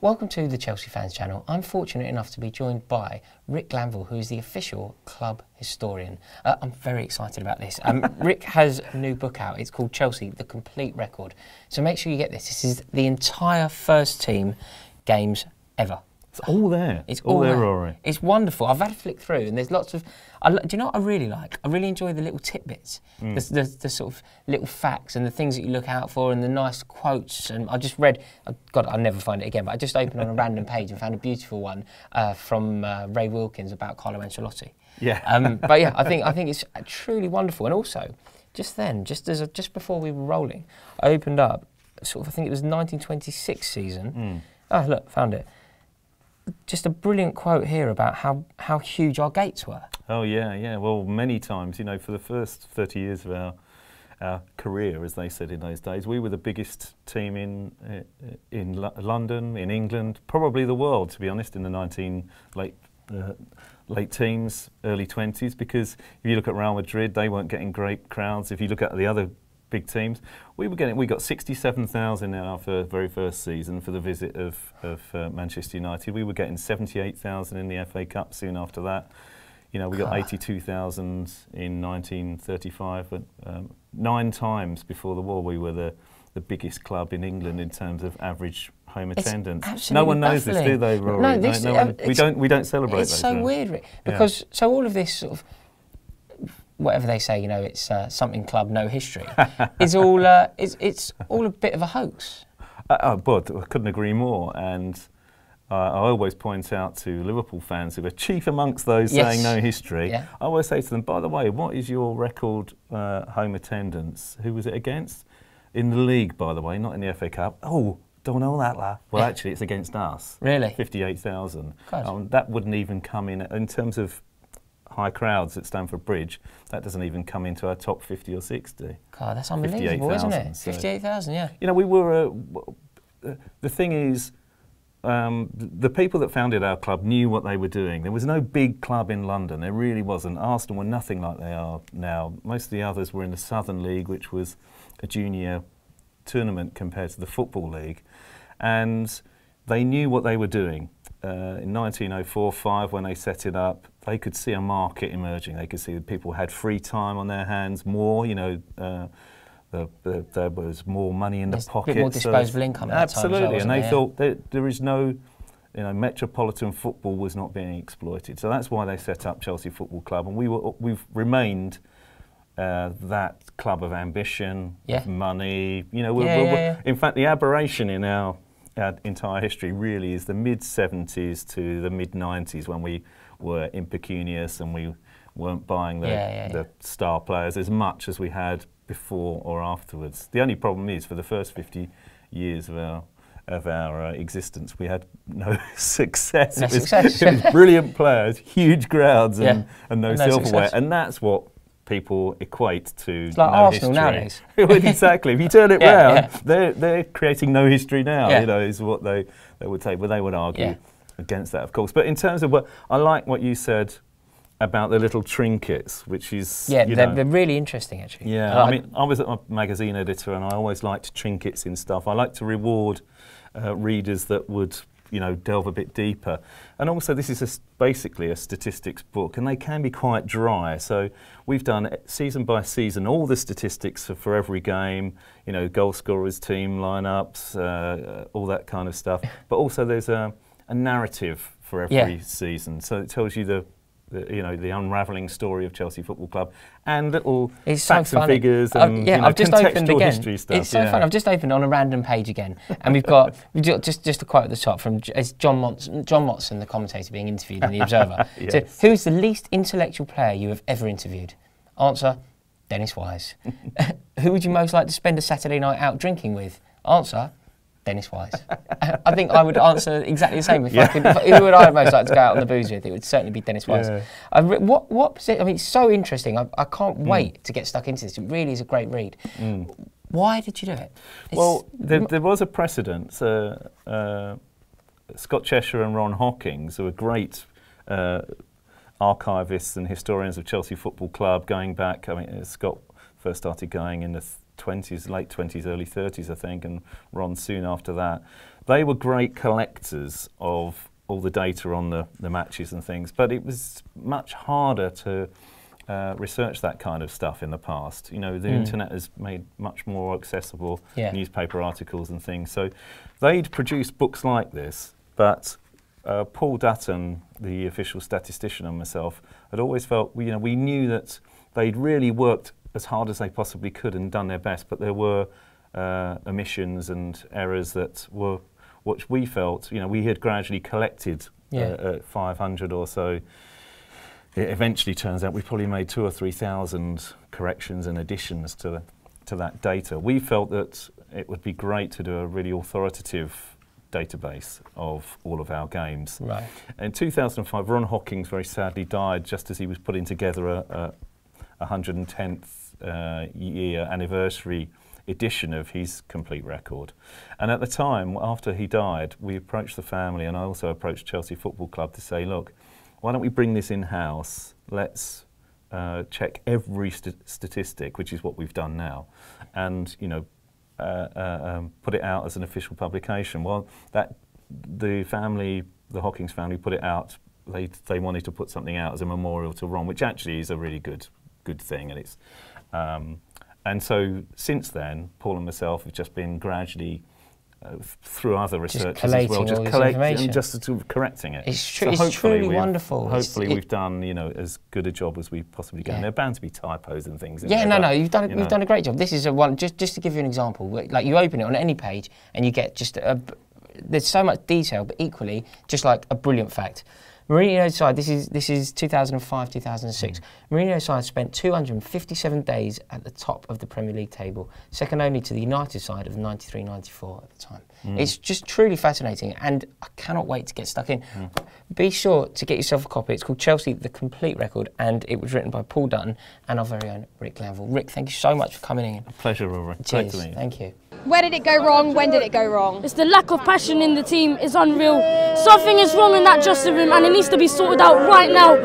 Welcome to the Chelsea Fans Channel. I'm fortunate enough to be joined by Rick Glanvill, who is the official club historian. I'm very excited about this. Rick has a new book out. It's called Chelsea, The Complete Record. So make sure you get this. This is the entire first team games ever. It's all there. It's all there, Rory. It's wonderful. I've had a flick through, and there's lots of. Do you know what I really like? I really enjoy the little tidbits, the sort of little facts and the things that you look out for, and the nice quotes. And I just read. God, I'll never find it again. But I just opened on a random page and found a beautiful one from Ray Wilkins about Carlo Ancelotti. Yeah. But yeah, I think it's truly wonderful. And also, just before we were rolling, I opened up. Sort of, I think it was 1926 season. Oh look, found it. Just a brilliant quote here about how huge our gates were. Oh yeah. Well, many times, you know, for the first 30 years of our career, as they said in those days, we were the biggest team in London, in England, probably the world, to be honest, in the late teens, early 20s. Because if you look at Real Madrid, they weren't getting great crowds. If you look at the other big teams, we got 67,000 in our very first season for the visit of Manchester United. We were getting 78,000 in the FA Cup soon after that. You know, we got 82,000 in 1935. But 9 times before the war, we were the biggest club in England in terms of average home attendance. No one knows this, do they, Rory? No, we don't celebrate. It's so weird, Rick, because so all of this sort of, whatever they say, you know, it's something club, no history. It's all it's all a bit of a hoax. But I couldn't agree more. And I always point out to Liverpool fans who are chief amongst those saying no history. I always say to them, by the way, what is your record home attendance? Who was it against? In the league, by the way, not in the FA Cup. Oh, don't know that, lad. Well, actually, it's against us. Really? 58,000. That wouldn't even come in terms of high crowds at Stamford Bridge. That doesn't even come into our top 50 or 60. God, that's unbelievable, isn't it? 58,000, yeah. You know, we were. The thing is, the people that founded our club knew what they were doing. There was no big club in London. There really wasn't. Arsenal were nothing like they are now. Most of the others were in the Southern League, which was a junior tournament compared to the Football League, and they knew what they were doing. In 1904-05, when they set it up, they could see a market emerging. They could see that people had free time on their hands, more, you know, there was more money in the pocket. A bit more disposable income at that time. Absolutely, and they thought that there is no, you know, metropolitan football was not being exploited. So that's why they set up Chelsea Football Club, and we've remained that club of ambition, of money. You know, in fact, the aberration in our entire history really is the mid-70s to the mid-90s, when we were impecunious and we weren't buying the star players as much as we had before or afterwards. The only problem is, for the first 50 years of our existence, we had no success. It was brilliant players, huge crowds, and no silverware, and that's what people equate to it's like no Arsenal history. Nowadays. Exactly. If you turn it round, they're creating no history now. You know, is what they would say, but they would argue against that, of course. But in terms of what I like, what you said about the little trinkets, which is they're really interesting, actually. Yeah, I mean, I was a magazine editor, and I always liked trinkets in stuff. I like to reward readers that would, you know, delve a bit deeper. And also, this is basically a statistics book, and they can be quite dry. So we've done season by season all the statistics for every game, you know, goal scorers, team lineups, all that kind of stuff. But also, there's a narrative for every season, so it tells you the unravelling story of Chelsea Football Club, and little facts and figures and I've just opened again. History stuff. It's so fun. I've just opened on a random page again, and we've got just a quote at the top from John Motson, the commentator, being interviewed in The Observer. So, who is the least intellectual player you have ever interviewed? Answer: Dennis Wise. Who would you most like to spend a Saturday night out drinking with? Answer: Dennis Wise. I think I would answer exactly the same. If I could, who would I most like to go out on the booze with? It would certainly be Dennis Wise. I mean, it's so interesting. I can't wait to get stuck into this. It really is a great read. Why did you do it? Well, there was a precedent. Scott Cheshire and Ron Hawkins, who are great archivists and historians of Chelsea Football Club, going back. I mean, Scott first started going in the 20s, late 20s, early 30s, I think, and Ron soon after that. they were great collectors of all the data on the matches and things, but it was much harder to research that kind of stuff in the past. You know, the internet has made much more accessible newspaper articles and things. So they'd produced books like this, but Paul Dutton, the official statistician, and myself had always felt, you know, we knew that they'd really worked as hard as they possibly could and done their best, but there were omissions and errors that were, which we felt, you know, we had gradually collected 500 or so. It eventually turns out we probably made 2,000 or 3,000 corrections and additions to that data. We felt that it would be great to do a really authoritative database of all of our games. Right. In 2005, Ron Hockings very sadly died just as he was putting together a 110th year anniversary edition of his complete record. And at the time, after he died, we approached the family, and I also approached Chelsea Football Club to say, look, why don't we bring this in-house? Let's check every statistic, which is what we've done now, and, you know, put it out as an official publication. Well, the Hockings family put it out. They wanted to put something out as a memorial to Ron, which actually is a really good thing, and it's and so since then, Paul and myself have just been gradually through other researchers as well, just collecting and just sort of correcting it. It's truly wonderful. Hopefully we've done, you know, as good a job as we possibly can. There are bound to be typos and things. Yeah, no, you've done a great job. This is one just to give you an example. Like, you open it on any page and you get just there's so much detail, but equally just like a brilliant fact. Mourinho's side, this is 2005-2006. Mourinho's side spent 257 days at the top of the Premier League table, second only to the United side of 93-94 at the time. It's just truly fascinating, and I cannot wait to get stuck in. Be sure to get yourself a copy. It's called Chelsea, the Complete Record, and it was written by Paul Dutton and our very own Rick Glanvill. Rick, thank you so much for coming in. A pleasure, Rory. Cheers. Great to meet you. Thank you. Where did it go wrong? When did it go wrong? It's the lack of passion in the team. It's unreal. Something is wrong in that dressing room and it needs to be sorted out right now.